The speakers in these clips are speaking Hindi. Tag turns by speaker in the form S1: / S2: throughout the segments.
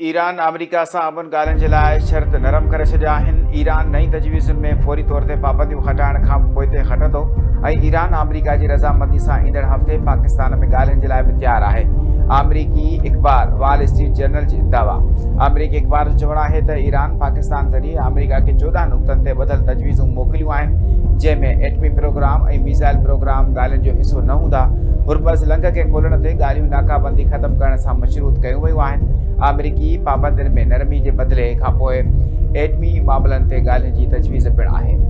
S1: ईरान अमेरिका सां अमन ॻाल्हियुनि जे लाइ शर्त नरम करे छॾिया आहिनि। ईरान नई तजवीज़ुनि में फौरी तौर ते पाबंदियूं हटाइण खां पोइ ते हटंदो ऐं ईरान अमेरिका जी रज़ामंदी सां ईंदड़ हफ़्ते पाकिस्तान में ॻाल्हियुनि जे लाइ बि तयारु आहे। अमरीकी अख़बार वॉल स्ट्रीट जर्नल जी दावा। अमरीकी अख़बार जो चवणु आहे त ईरान पाकिस्तान ज़रिए अमरीका खे 14 नुक़्तनि ते ॿधल तजवीज़ूं मोकिलियूं आहिनि, जंहिंमें एटमी प्रोग्राम ऐं मिसाइल प्रोग्राम ॻाल्हियुनि जो हिसो न हूंदा। हुर्मज़ लंघ खे खोलण ते ॻाल्हियूं नाकाबंदी ख़तमु करण सां मशरूत कयूं वयूं आहिनि। अमरीकी पाबंदियुनि में नरमी जे बदिले खां पोइ एटमी मामलनि ते ॻाल्हियुनि जी तजवीज़ पिणु आहे।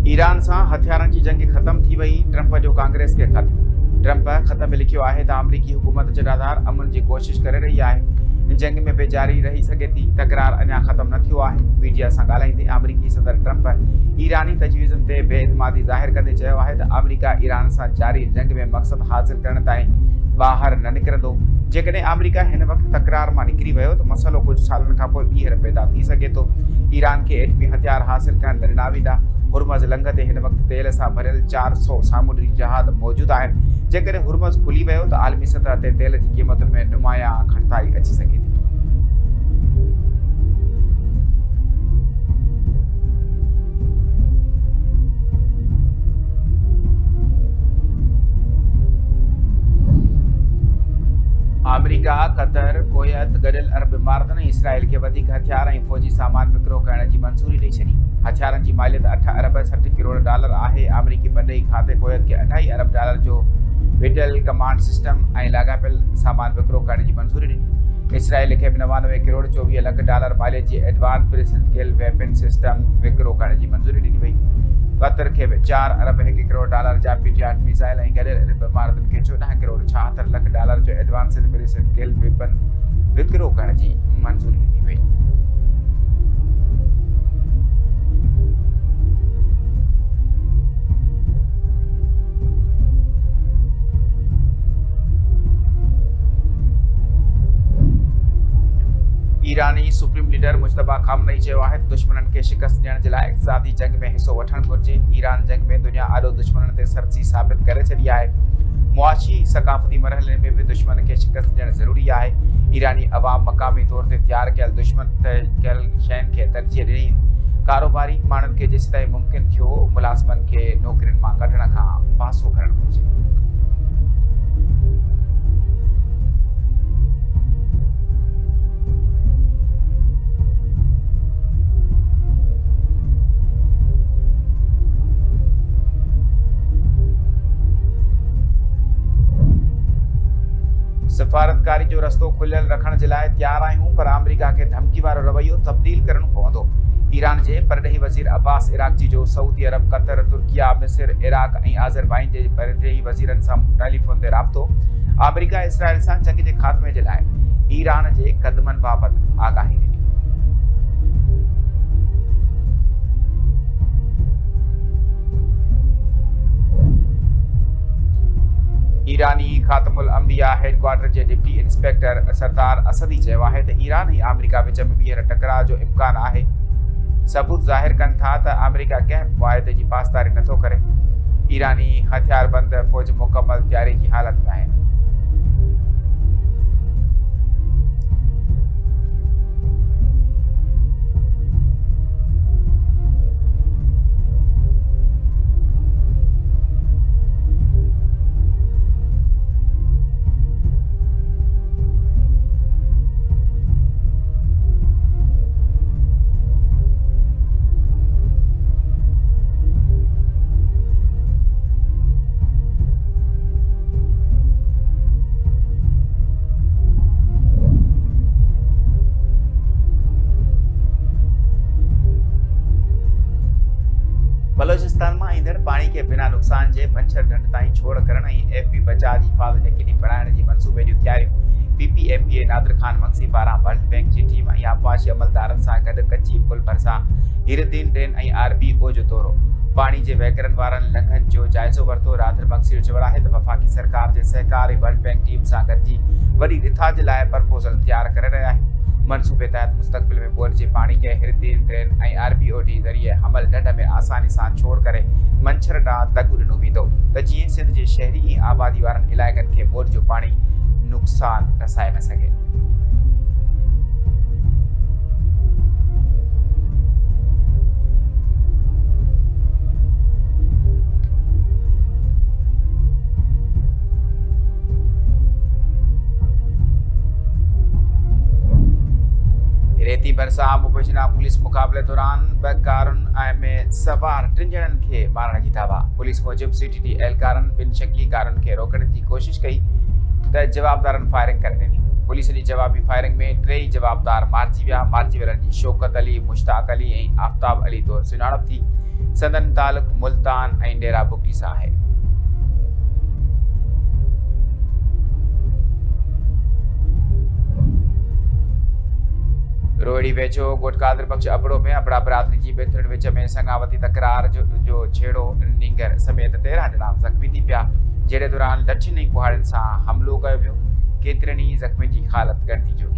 S1: ईरान सां हथियारनि जी जंग ख़त्म थी वई। ट्रंप जो कांग्रेस खे ख़त। ट्रंप ख़त में लिखियो आहे त अमरीकी हुकूमत जरादार अमन जी कोशिश करे रही आहे। जंग में बि जारी रही सघे थी। तकरार अञा ख़त्म न थियो आहे। मीडिया सां ॻाल्हाईंदे अमरीकी सदर ट्रंप ईरानी तजवीज़ुनि ते बेइतमादी ज़ाहिर कंदे चयो आहे त अमरीका ईरान सां जारी जंग में मक़सद हासिल करण ताईं ॿाहिरि न निकिरंदो। जेकॾहिं अमरीका हिन वक़्तु तकरार मां निकिरी वियो त मसइलो कुझु सालनि खां पोइ ॿीहर पैदा थी सघे थो। ईरान खे एटमी हथियार हासिल करण दरिनावीदा। हुर्मज़ लंघ ते हिन वक़्तु तेल सां भरियल 400 सामुंडी जहाज़ मौजूदु आहिनि। जेकॾहिं हुर्मज़ खुली वियो त आलमी सतह ते तेल जी क़ीमतुनि में नुमायां घटिताई अची सघे थी। अमरीका, कतर, कुवैत, गॾियल अरब इमारतुनि ऐं इसराइल खे वधीक हथियार ऐं फ़ौजी सामान विकिरो करण जी मंज़ूरी ॾेई छॾी। हथियारनि जी मालियत 8 अरब 60 करोड़ डॉलर आहे। अमरीकी परॾेही खाते कुवैत खे 2.5 अरब डॉलर जो विटल कमांड सिस्टम ऐं लाॻापियल सामान विकिरो करण जी मंज़ूरी ॾिनी। इसराइल खे बि 99 करोड़ 24 लख डॉलर मालियत जी advance precision scale weapon system विकिरो करण जी मंज़ूरी ॾिनी वई। कतर खे बि 4 अरब 1 करोड़ डॉलर जा Patriot मिसाइल ऐं गॾियल अरब इमारतुनि खे 14 करोड़ 76 लख डॉलर जो एडवांस प्रिसिजन स्केल वेपन विकिरो करण जी मंज़ूरी ॾिनी वई। ईरानी सुप्रीम लीडर मुश्तबा खामनई चयो आहे त दुश्मननि खे शिकस्त ॾियण जे लाइ इक़्तिसादी जंग में हिसो वठणु घुरिजे। ईरान जंग में दुनिया आॾो दुश्मननि ते सरसी साबित करे छॾी आहे। मुआशी सक़ाफ़ती मरहले में बि दुश्मन खे शिकस्त ॾियणु ज़रूरी आहे। ईरानी अवाम मक़ामी तौर ते तयारु कयल दुश्मन कयल शयुनि खे तरजीह ॾिनी। कारोबारी माण्हुनि खे जेसिताईं मुमकिन थियो मुलाज़िमनि खे नौकरियुनि मां कढण खां पासो करणु घुरिजे। सफ़ारतकारी जो रस्तो खुलियल रखण जे लाइ तयारु आहियूं, पर अमरीका खे धमकी वारो रवैयो तब्दील करणो पवंदो। ईरान जे परॾेही वज़ीर अब्बास इराक़ची जो सऊदी अरब, कतर, तुर्किया, मिस्र, इराक़ ऐं आज़रबाईजान जे परॾेही वज़ीरनि सां टेलीफोन ते राब्तो। अमरीका इसराइल सां जंग जे ख़ात्मे जे लाइ ईरान जे क़दमनि बाबति आगाही ॾिनी। ईरानी ख़ातमुल अंबिया हेडक्वार्टर जे डिप्टी इंस्पेक्टर सरदार असदी चयो आहे त ईरान ऐं अमरीका विच में ॿीहर टकराव जो इम्कान आहे। सबूत ज़ाहिर कनि था त अमरीका कंहिं मुआहिदे जी पासदारी नथो करे। ईरानी हथियारबंद फ़ौज मुकमल तयारी जी हालत में आहिनि। बलोचिस्तान में ईंदड़ पानी के बिना नुक़सान जे मंछर ढंढ ताईं छोड़ करण ऐं एपी बचाव जी हिफ़ाज़त यकीनी बणाइण जी मंसूबे जूं तयारियूं PPMPA नादिर खान मंगसी पारां वर्ल्ड बैंक जी टीम ऐं आपाशी अमलदारनि सां गॾु कच्ची पुल भरिसां हिरदीन ड्रेन ऐं RBO जो दौरो। पानी जे वहिकरनि वारनि लंघनि जो जाइज़ो वरितो। राधर बंसीर चयो आहे त वफ़ाक़ी सरकार जे सहकार ऐं वर्ल्ड बैंक टीम सां गॾिजी वॾी रिथा जे लाइ प्रपोज़ल तयारु करे रहिया आहियूं। मनसूबे तहत मुस्तक़बिल में बोर जे पाणी खे हिरदीन ड्रेन ऐं RBOD ज़रिए हमल ढंढ में आसानी सां छोड़ करे मंछर ॾांहुं दॻु ॾिनो वेंदो त जीअं सिंध जे शहरी ऐं आबादी वारनि इलाइक़नि खे बोर जो पाणी नुक़सान रसाए न सघे। रेती भरिसां मुबशिरा पुलिस मुक़ाबले दौरान ॿ कारुनि में सवार 3 ॼणनि खे मारण जी दावा। पुलिस मूजिब CTT एहलकारनि 2 शकी कारुनि खे रोकण जी कोशिश कई त जवाबदारनि फायरिंग करे ॾिनी। पुलिस जी जवाबी फायरिंग में 3 जवाबदार मारिजी विया। मारिजी वियलनि जी शौकत अली, मुश्ताक अली ऐं आफ़ताब अली तौरु सुञाणप थी। संदन तालुक मुल्तान ऐं डेरा बुगटी सां आहे। रोहिड़ी वेझो गोटकादर बख्श अबड़ो में अबड़ा बरादरी जी बेथुरनि विच में संगावती तकरार जो छेड़ो नींगर समेत 13 ॼणा ज़ख़्मी थी पिया, जहिड़े दौरान लठियुनि ऐं कुहाड़ियुनि सां हमिलो कयो वियो। केतिरनि ई ज़ख़्मी जी हालत गणती जोगी।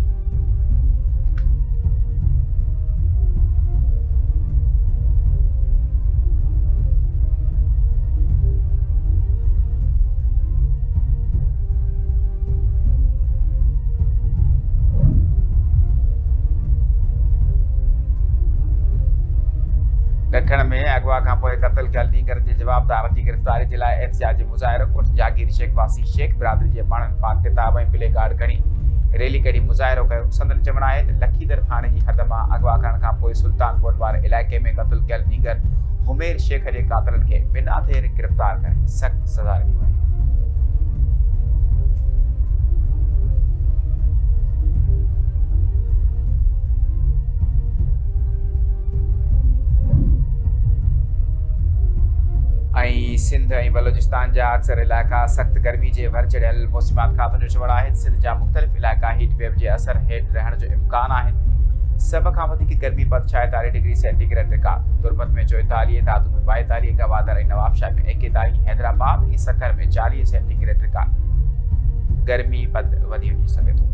S1: ॾखण में अगवा खां पोइ क़त्ल थियल नींगर जे जवाबदार जी गिरफ़्तारी जे लाइ एहतिजाजी मुज़ाहिरो कोट जागीर शेख वासी शेख बिरादरी जे माण्हुनि पाक किताब ऐं प्ले कार्ड खणी रैली कढी मुज़ाहिरो कयो। संदन चवणु आहे त लखीदर थाणे जी हद मां अगवा करण खां पोइ सुल्तानकोट वारे इलाइक़े में क़त्ल थियल नींगर हुमेर शेख जे कातिलनि खे बिना देर गिरफ़्तार करे सख़्त सज़ा ॾिनी वई। ऐं सिंध ऐं बलोचिस्तान जा अक्सर इलाइक़ा सख़्त गर्मी जे भर चढ़ियल मौसमात खातनि जो चवणु आहे। सिंध जा मुख़्तलिफ़ इलाइक़ा हीट वेव जे असर हेठि रहण जो इम्कान आहिनि। सभ खां वधीक गर्मी पद 46 डिग्री सेंटीग्रेड रिकॉर्ड। तुर्बत में 44, दादू में 42, गवादर ऐं नवाबशाह में 41, हैदराबाद ऐं सकर में 40 सेंटीग्रेड रिकॉर्ड। गर्मी पद वधी वञी सघे थो।